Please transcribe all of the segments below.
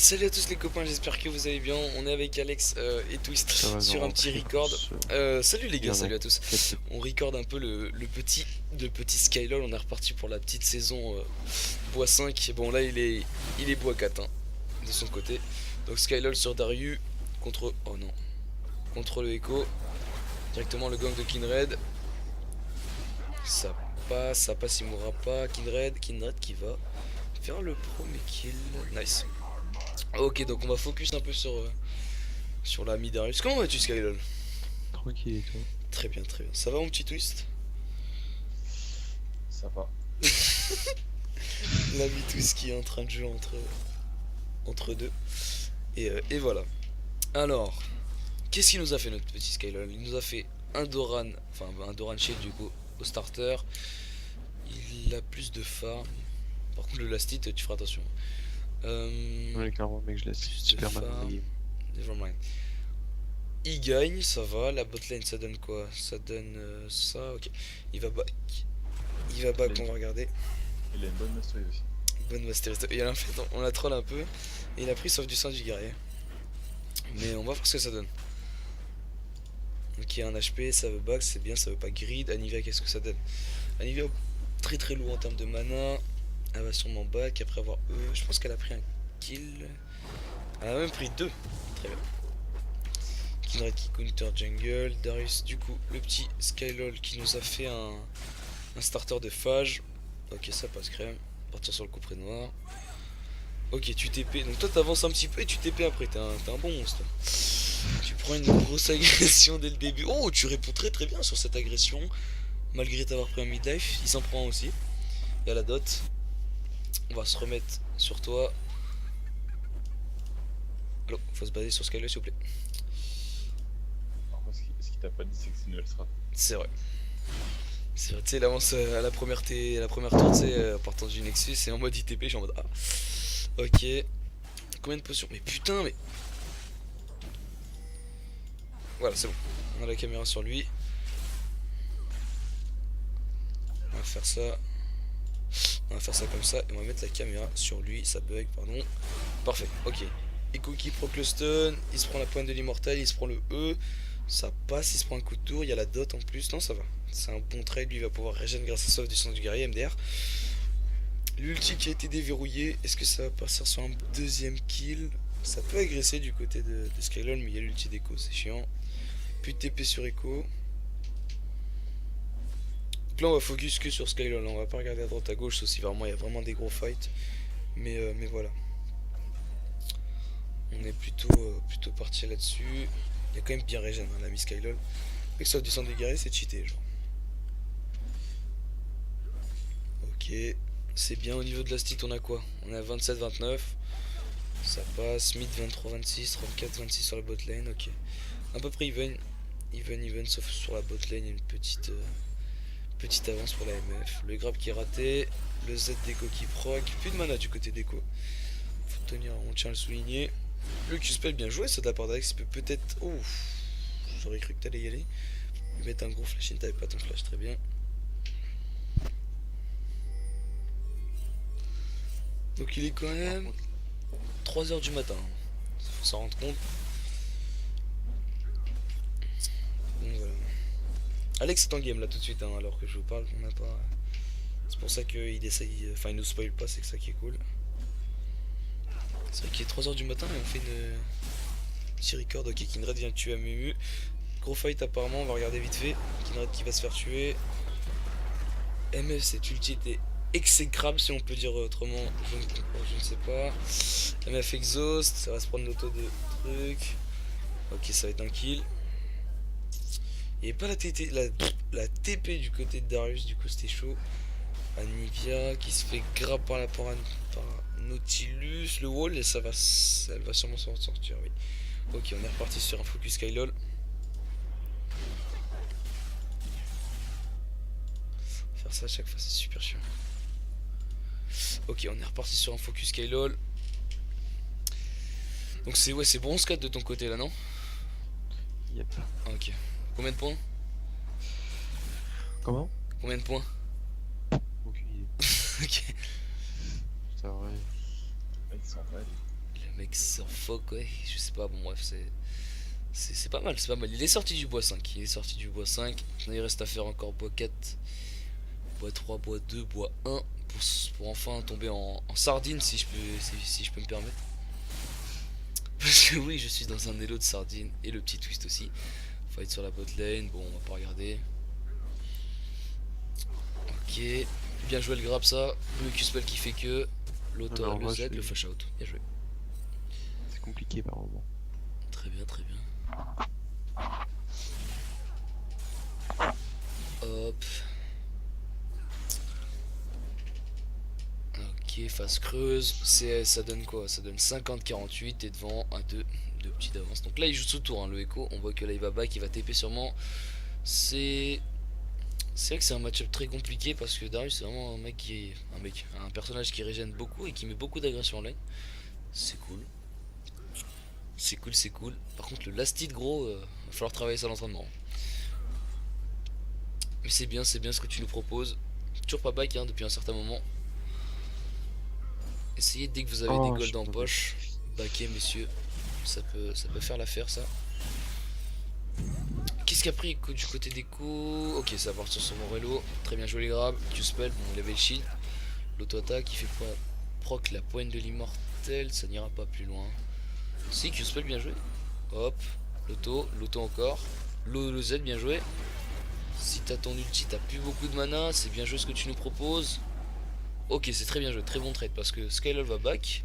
Salut à tous les copains, j'espère que vous allez bien. On est avec Alex et Twist Ça va nous sur un petit rentrer record. Salut les il y gars, en a salut à tous. 4. On record un peu le petit Skylol. On est reparti pour la petite saison bois 5. Bon là il est bois 4 hein, de son côté. Donc Skylol sur Darius contre... Oh non. Contre le Echo. Directement le gang de Kindred. Ça passe, il mourra pas. Kindred qui va faire le premier kill. Nice. Ok, donc on va focus un peu sur la Midarius. Comment vas-tu, Skylol? Tranquille et toi? Très bien, très bien. Ça va, mon petit Twist? Ça va. L'ami Twist qui est en train de jouer entre deux. Et voilà. Alors, qu'est-ce qu'il nous a fait, notre petit Skylol? Il nous a fait un Doran, enfin un Doran Shield du coup, au starter. Il a plus de farm. Par contre, le last hit, tu feras attention. Ouais, clairement, mec, je laisse Plus de Superman dans farm. les games. Nevermind. Il gagne, ça va. La botlane, ça donne quoi? Ça donne ça, ok. Il va back. Il va back, on va regarder. Il a une bonne mastery aussi. Bonne masterisation. Et en fait, on la troll un peu. Et il a pris sauf du sein du guerrier. Mais on va voir ce que ça donne. Ok, un HP, ça veut back, c'est bien, ça veut pas grid. Anivia, qu'est-ce que ça donne? Anivia, très très lourd en termes de mana. Elle va sûrement back après avoir E. Je pense qu'elle a pris un kill. Elle a même pris deux. Très bien. Kindred qui counter jungle. Darius, du coup, le petit Skylol qui nous a fait un starter de phage. Ok, ça passe crème. Partir sur le coup près noir. Ok, tu TP. Donc toi, t'avances un petit peu et tu TP après. T'es un bon monstre. Tu prends une grosse agression dès le début. Oh, tu réponds très très bien sur cette agression. Malgré t'avoir pris un mid-life. Il s'en prend un aussi. Il y a la dot. On va se remettre sur toi. Allo, faut se baser sur Skylol s'il vous plaît. Par contre, ce qu'il t'a pas dit, c'est que c'est une nouvelle strat. C'est vrai. C'est vrai, tu sais, il avance à la première tour, tu sais, partant du Nexus, et en mode ITP, je suis en mode ah. Ok. Combien de potions? Mais putain, mais. Voilà, c'est bon. On a la caméra sur lui. On va faire ça. On va faire ça comme ça, et on va mettre la caméra sur lui. Ça bug, pardon. Parfait, ok. Echo qui proc le stun, il se prend la pointe de l'immortel, il se prend le E. Ça passe, il se prend un coup de tour, il y a la dot en plus. Non, ça va. C'est un bon trade, lui il va pouvoir régénérer grâce à sauve du sang du guerrier MDR. L'ulti qui a été déverrouillé, est-ce que ça va partir sur un deuxième kill? Ça peut agresser du côté de Skylon, mais il y a l'ulti d'Echo, c'est chiant. Plus de TP sur Echo. Donc là on va focus que sur Skylon, on va pas regarder à droite à gauche, sauf si vraiment il y a vraiment des gros fights. Mais voilà. On est plutôt parti là-dessus. Il y a quand même bien régène, hein, l'ami Skylon. Avec ça du sang du guerrier, c'est cheaté genre. Ok. C'est bien. Au niveau de la stit, on a quoi? On est à 27-29. Ça passe. Mid 23-26, 34-26 sur la bot lane. Ok. À peu près even. Even, sauf sur la bot lane, il y a une petite avance pour la MF. Le grab qui est raté. Le Z d'Echo qui proc. Plus de mana du côté d'Echo. Faut tenir, on tient à le souligner. Le Q-spell bien joué, ça de la part d'Alex. Il peut peut-être. Oh, j'aurais cru que t'allais y aller. Lui mettre un gros flash in, t'avais pas ton flash, très bien. Donc il est quand même 3h du matin. Faut s'en rendre compte. Donc voilà. Alex est en game là tout de suite, hein, alors que je vous parle. On n'a pas. C'est pour ça qu'il essaye. Enfin, il nous spoil pas, c'est que ça qui est cool. C'est vrai qu'il est 3h du matin et on fait une. Petit record. Ok, Kindred vient de tuer Amumu. Gros fight apparemment, on va regarder vite fait. Kindred qui va se faire tuer. MF, cette ulti était exécrable si on peut dire autrement. Je ne sais pas. MF exhaust, ça va se prendre l'auto de truc. Ok, ça va être un kill. Il n'y avait pas la TP du côté de Darius, du coup c'était chaud. Anivia qui se fait grab par Nautilus, le wall, et elle va sûrement s'en sortir, oui. Ok, on est reparti sur un focus Skylol. Faire ça à chaque fois, c'est super chiant. Ok, on est reparti sur un focus Skylol. Donc c'est ouais, c'est bronze 4 de ton côté là, non? Yep. Ok. Combien de points? Comment? Combien de points? Aucune idée. Ok. C'est vrai. Mec, ils sont vrais. Le mec c'est en fuck, ouais, je sais pas, bon bref, c'est pas mal, c'est pas mal. Il est sorti du bois 5, il est sorti du bois 5. Maintenant il reste à faire encore bois 4, bois 3, bois 2, bois 1 pour enfin tomber en sardine si je peux, si je peux me permettre. Parce que oui, je suis dans un elo de sardine et le petit twist aussi. Fight sur la bot lane, bon on va pas regarder. Ok, bien joué le grab ça. Le Q-spell qui fait que l'auto, Alors, le moi, Z, le flash out. Bien joué. C'est compliqué par moment. Très bien, très bien. Hop. Ok, phase creuse. Ça donne quoi? Ça donne 50-48 et devant un 2 de petits d'avance. Donc là il joue sous tour, hein, le Echo. On voit que là il va back, il va TP sûrement. C'est vrai que c'est un match-up très compliqué parce que Darius c'est vraiment un mec qui est. Un personnage qui régène beaucoup et qui met beaucoup d'agression en lane. C'est cool. C'est cool, c'est cool. Par contre le last hit gros, va falloir travailler ça à l'entraînement. Mais c'est bien ce que tu nous proposes. Toujours pas back hein, depuis un certain moment. Essayez dès que vous avez des golds en poche. Backer messieurs. Ça peut faire l'affaire ça. Qu'est-ce qu'a pris du côté des coups? Ok, ça va partir sur Morello. Très bien joué les grabs. Q-spell, bon il avait le shield. L'auto-attaque qui fait proc la poigne de l'immortel. Ça n'ira pas plus loin. Si, Q-spell bien joué. Hop, l'auto encore. Le Z bien joué. Si t'as ton ulti, t'as plus beaucoup de mana. C'est bien joué ce que tu nous proposes. Ok, c'est très bien joué, très bon trade parce que Skylol va back.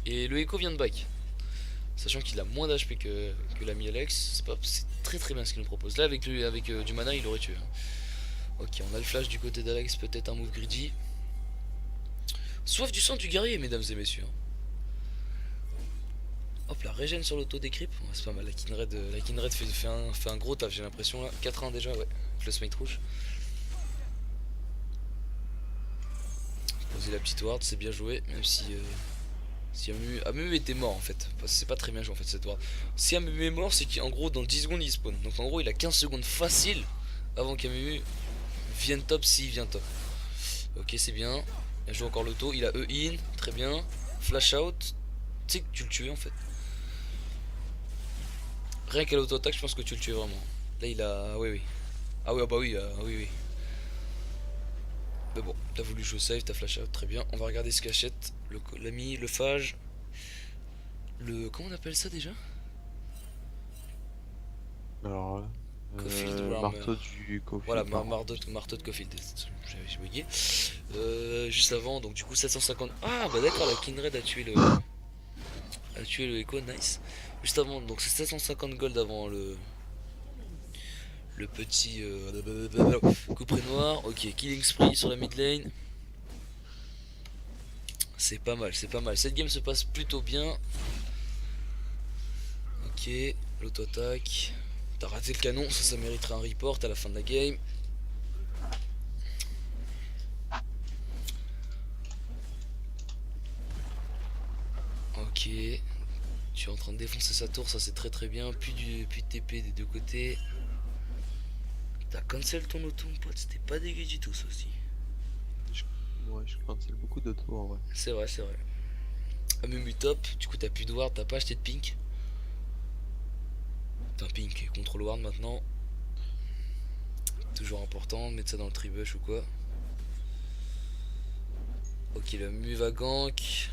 Et le Echo vient de back. Sachant qu'il a moins d'HP que l'ami Alex, c'est très très bien ce qu'il nous propose. Là avec du mana il aurait tué. Ok, on a le flash du côté d'Alex, peut-être un move greedy. Soif du sang du guerrier mesdames et messieurs. Hop, la régène sur l'auto-décrypt, c'est pas mal, la Kindred fait un gros taf j'ai l'impression là. 4-1 déjà, ouais, le smite rouge. Poser la petite ward, c'est bien joué, même si Amumu était mort en fait, c'est pas très bien joué en fait cette ward. Si Amumu est mort, c'est qu'en gros dans 10 secondes il spawn. Donc en gros il a 15 secondes facile avant qu'Amumu vienne top s'il vient top. Ok c'est bien. Il joue encore l'auto, il a E-in, très bien. Flash out, tu sais que tu le tues en fait. Rien qu'à l'auto-attaque je pense que tu le tues vraiment. Là il a... oui. Ah oui, ah bah oui, oui. Mais bon, t'as voulu jouer safe, t'as flash out, très bien. On va regarder ce qu'achète l'ami, le phage. Comment on appelle ça déjà? Alors marteau du Cofield. Voilà, marteau de Cofield. J'ai bugué. Juste avant, donc du coup 750. Ah bah d'accord, la Kindred a tué le Echo, nice. Juste avant, donc c'est 750 gold avant le petit couperet noir. Ok, killing spree sur la mid lane. C'est pas mal, c'est pas mal. Cette game se passe plutôt bien. Ok, l'auto-attaque. T'as raté le canon, ça mériterait un report à la fin de la game. Ok. Tu es en train de défoncer sa tour, ça c'est très très bien. Puis de TP des deux côtés. T'as cancel ton auto mon pote, c'était pas dégueu du tout ça aussi. Ouais, je cancel beaucoup de tours en vrai. C'est vrai, c'est vrai. Amumu top, du coup t'as plus de ward, t'as pas acheté de pink. T'as un pink, contrôle ward maintenant. Toujours important, mettre ça dans le tribush ou quoi. Ok, le mu va gank.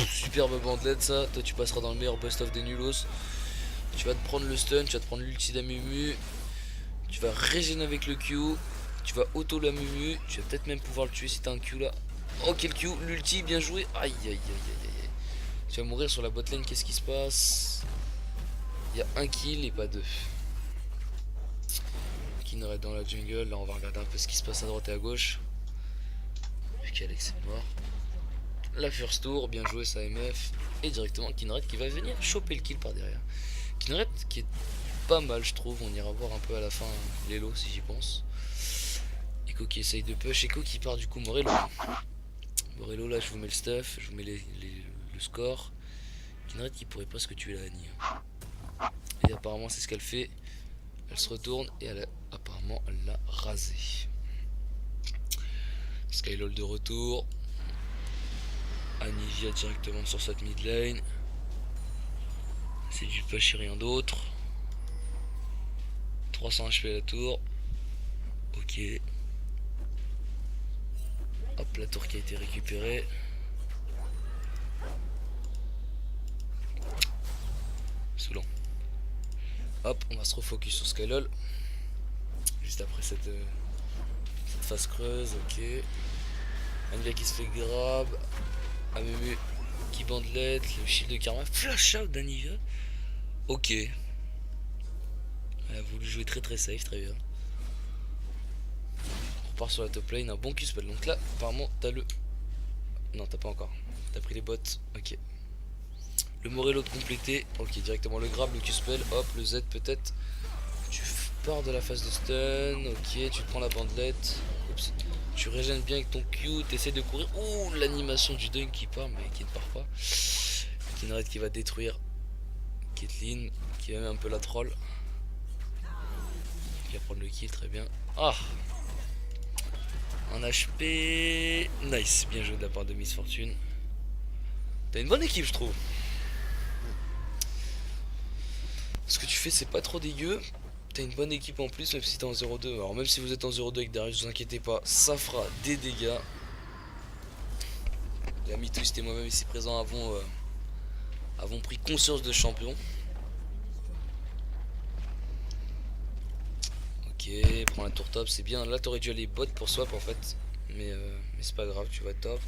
Superbe bandelette ça, toi tu passeras dans le meilleur best of des nulos. Tu vas te prendre le stun, tu vas te prendre l'ulti d'Amumu. Tu vas régénérer avec le Q. Tu vas auto l'Amumu. Tu vas peut-être même pouvoir le tuer si t'as un Q là. Ok le Q, l'ulti bien joué. Aïe aïe aïe aïe aïe. Tu vas mourir sur la botlane, qu'est-ce qui se passe? Il y a un kill et pas deux. Kindred dans la jungle, là on va regarder un peu ce qui se passe à droite et à gauche. Vu qu'Alex est mort. La first tour, bien joué ça MF. Et directement Kindred qui va venir choper le kill par derrière. Kindred qui est pas mal je trouve, on ira voir un peu à la fin l'élo si j'y pense. Echo qui essaye de push, Echo qui part du coup Morello. Morello là je vous mets le stuff, je vous mets le score. Kindred qui pourrait presque tuer la Annie. Et apparemment c'est ce qu'elle fait. Elle se retourne et apparemment elle l'a rasé. Skylol de retour. Anivia directement sur cette mid lane. C'est du push et rien d'autre. 300 HP à la tour. Ok. Hop, la tour qui a été récupérée. Saoulant. Hop, on va se refocus sur Skylol. Juste après cette phase creuse, ok. Anivia qui se fait grab. Amumu qui bandelette. Le shield de karma. Flash out d'Anivia. Ok. Elle a voulu jouer très safe, très bien. On repart sur la top lane, un bon Q-spell. Donc là, apparemment, t'as le... Non, t'as pas encore. T'as pris les bottes, ok. Le Morello de compléter, ok, directement le grab, le Q-spell, hop, le Z peut-être. Tu pars de la phase de stun, ok, tu prends la bandelette. Oups. Tu régènes bien avec ton Q, t'essaies de courir. Ouh, l'animation du dunk qui part, mais qui ne part pas. Kinred qui va détruire Caitlyn, qui va mettre un peu la troll. Qui va prendre le kill, très bien. Ah, un HP. Nice, bien joué de la part de Miss Fortune. T'as une bonne équipe, je trouve. Ce que tu fais, c'est pas trop dégueu. T'as une bonne équipe en plus, même si t'es en 0-2. Alors, même si vous êtes en 0-2 avec Darius, vous inquiétez pas, ça fera des dégâts. L'ami Twist et moi-même ici présents avons pris conscience de champion. Ok, prends la tour top, c'est bien. Là, t'aurais dû aller bot pour swap en fait. Mais c'est pas grave, tu vas top.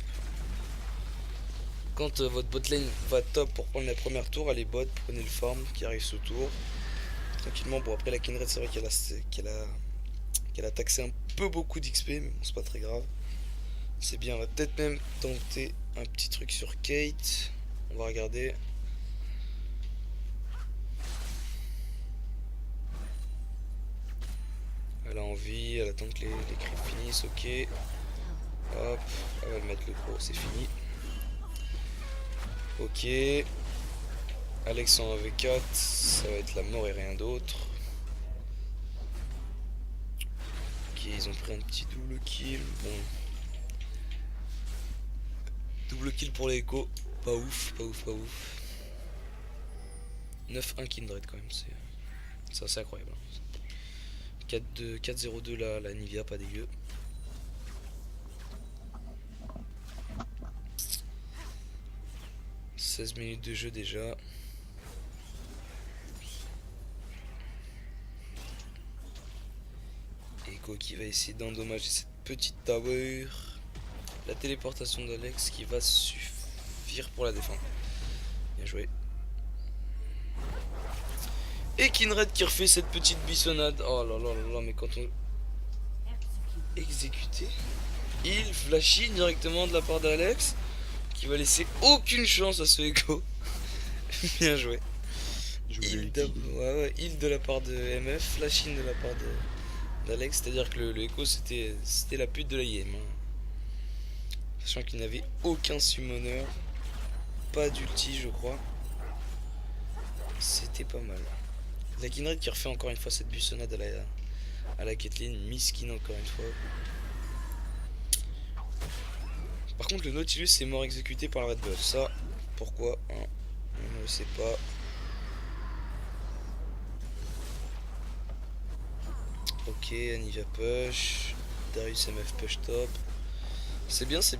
Quand votre botlane va top pour prendre la première tour, allez bot, prenez le farm qui arrive ce tour. Tranquillement, bon après la Kindred c'est vrai qu'elle a taxé un peu beaucoup d'XP, mais bon c'est pas très grave. C'est bien, on va peut-être même tenter un petit truc sur Kate. On va regarder. Elle a envie, elle attend que les creeps finissent, ok. Hop, elle va mettre le gros, c'est fini. Ok. Alex en AV4, ça va être la mort et rien d'autre. Ok, ils ont pris un petit double kill. Bon. Double kill pour les échos. Pas ouf, pas ouf, pas ouf. 9-1 Kindred quand même, c'est assez incroyable. 4-0-2 là, la Nivea, pas dégueu. « 16 minutes de jeu déjà. Echo qui va essayer d'endommager cette petite tower. La téléportation d'Alex qui va suffire pour la défendre. Bien joué. Et Kindred qui refait cette petite bissonnade. Oh là là là là, mais quand on... Exécuté. Il flashit directement de la part d'Alex. Qui va laisser aucune chance à ce Echo. Bien joué. Heal de la part de MF, flashing de la part d'Alex. C'est-à-dire que le Echo c'était la pute de la game. Sachant qu'il n'avait aucun summoner. Pas d'ulti je crois. C'était pas mal. La Kindred qui refait encore une fois cette buissonnade à la Caitlyn. Miskin encore une fois. Par contre le Nautilus est mort exécuté par le Red Buff. Ça, pourquoi hein, on ne le sait pas. Ok, Anivia push. Darius MF push top. C'est bien, ça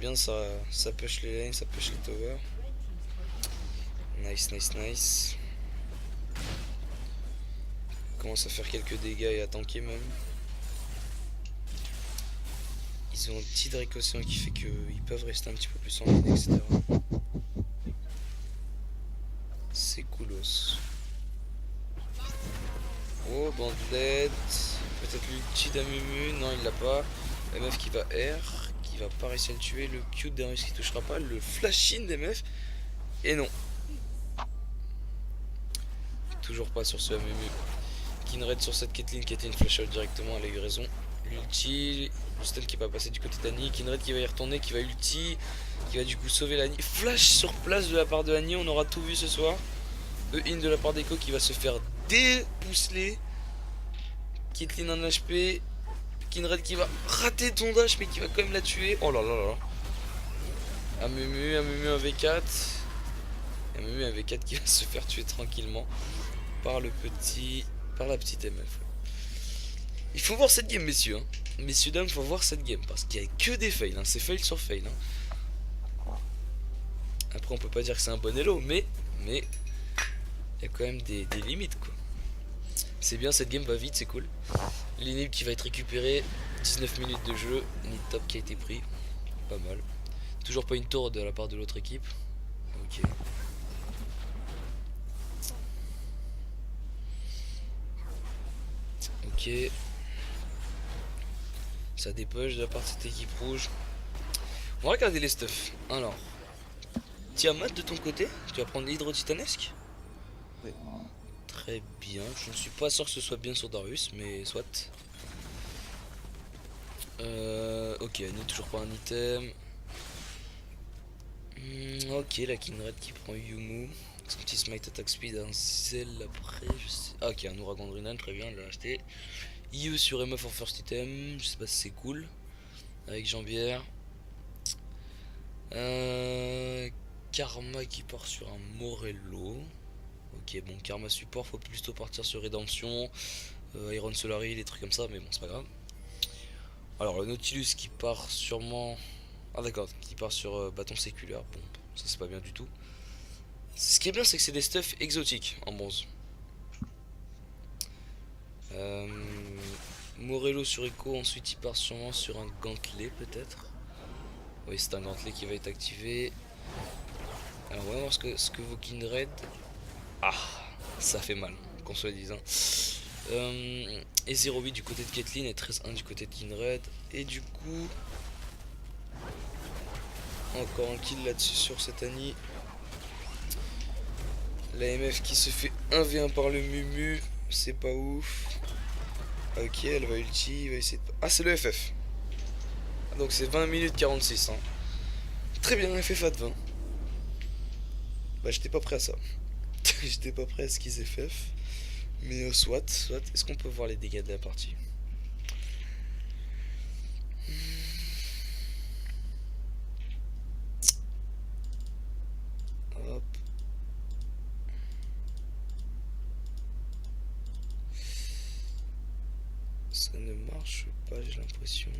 push les lanes, ça push les towers. Nice, nice, nice. Commence à faire quelques dégâts et à tanker même. Ils ont un petit Drake Océan qui fait qu'ils peuvent rester un petit peu plus en ligne, etc. C'est coolos. Oh, bandelette. Peut-être l'ulti d'Amumu. Non, il l'a pas. MF qui va R. Qui va pas réussir à le tuer. Le Q de Darius qui touchera pas. Le flash-in d'MF. Et non. Toujours pas sur ce Amumu. Kindred sur cette Caitlyn qui était une flash out directement. Elle a eu raison. L'ulti. Le stun qui va passer du côté d'Annie. Kindred qui va y retourner. Qui va ulti. Qui va du coup sauver l'Annie. Flash sur place de la part de Annie. On aura tout vu ce soir. E-in de la part d'Echo qui va se faire dépousseler. Caitlyn en HP. Kindred qui va rater ton dash mais qui va quand même la tuer. Oh là là là. Un Mumu, un V4. Un Mumu, un V4 qui va se faire tuer tranquillement par le petit... par la petite MF. Il faut voir cette game, messieurs. Hein. Messieurs, dames, faut voir cette game. Parce qu'il n'y a que des fails. Hein. C'est fail sur fail. Hein. Après, on peut pas dire que c'est un bon elo, mais il y a quand même des limites, quoi. C'est bien, cette game va vite, c'est cool. L'inhib qui va être récupéré. 19 minutes de jeu. Nid top qui a été pris. Pas mal. Toujours pas une tour de la part de l'autre équipe. Ok. Ok. Ça dépush de la part de cette équipe rouge. On va regarder les stuffs. Alors. Tiamat de ton côté, tu vas prendre l'hydro titanesque. Oui. Très bien. Je ne suis pas sûr que ce soit bien sur Darius, mais soit. Ok, n'est toujours pas un item. Ok, la Kindred qui prend Yumu. Son petit smite attack speed, un Zell après. Je sais... Ah, ok, un ouragan Drinan, très bien, elle l'a acheté. IE sur MF en first item, je sais pas si c'est cool. Avec Jambière. Karma qui part sur un Morello. Ok, bon, Karma support, faut plutôt partir sur Rédemption. Iron Solari, des trucs comme ça, mais bon, c'est pas grave. Alors, le Nautilus qui part sûrement. Ah, d'accord, qui part sur bâton séculaire. Bon, ça c'est pas bien du tout. Ce qui est bien, c'est que c'est des stuffs exotiques en bronze. Morello sur Echo, ensuite il part sûrement sur un gantelet peut-être. Oui, c'est un gantelet qui va être activé. Alors on va voir ce que vaut Kindred. Ah, ça fait mal, qu'on se le dise. Hein. Et 0,8 du côté de Caitlyn et 13,1 du côté de Kindred. Et du coup, encore un kill là-dessus sur cette Annie. La MF qui se fait 1v1 par le Mumu, c'est pas ouf. Ok, elle va ulti, il va essayer de... Ah, c'est le FF. Donc c'est 20 minutes 46. Hein. Très bien, FF à 20. Bah, j'étais pas prêt à ça. J'étais pas prêt à ce qu'ils FF. Mais soit. Est-ce qu'on peut voir les dégâts de la partie? Hop. Ça ne marche pas, j'ai l'impression.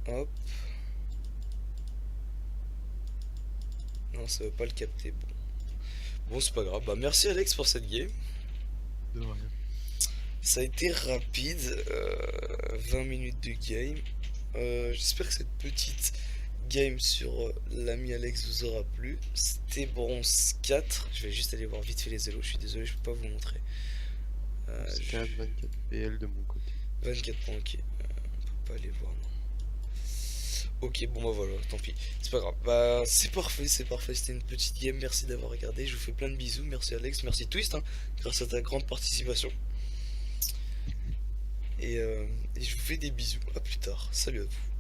Hop. Non, ça veut pas le capter. Bon, c'est pas grave. Bah, merci Alex pour cette game. De rien. Ça a été rapide. 20 minutes de game. J'espère que cette petite game sur l'ami Alex vous aura plu. C'était bronze 4. Je vais juste aller voir vite fait les élos. Je suis désolé, je peux pas vous montrer. C'est 15, 24 PL de mon côté. 24 points, ok. On peut pas aller voir, non. Ok, bon bah voilà, tant pis. C'est pas grave. Bah c'est parfait, c'est parfait. C'était une petite game. Merci d'avoir regardé. Je vous fais plein de bisous. Merci Alex, merci Twist, hein, grâce à ta grande participation. Et je vous fais des bisous. À plus tard. Salut à vous.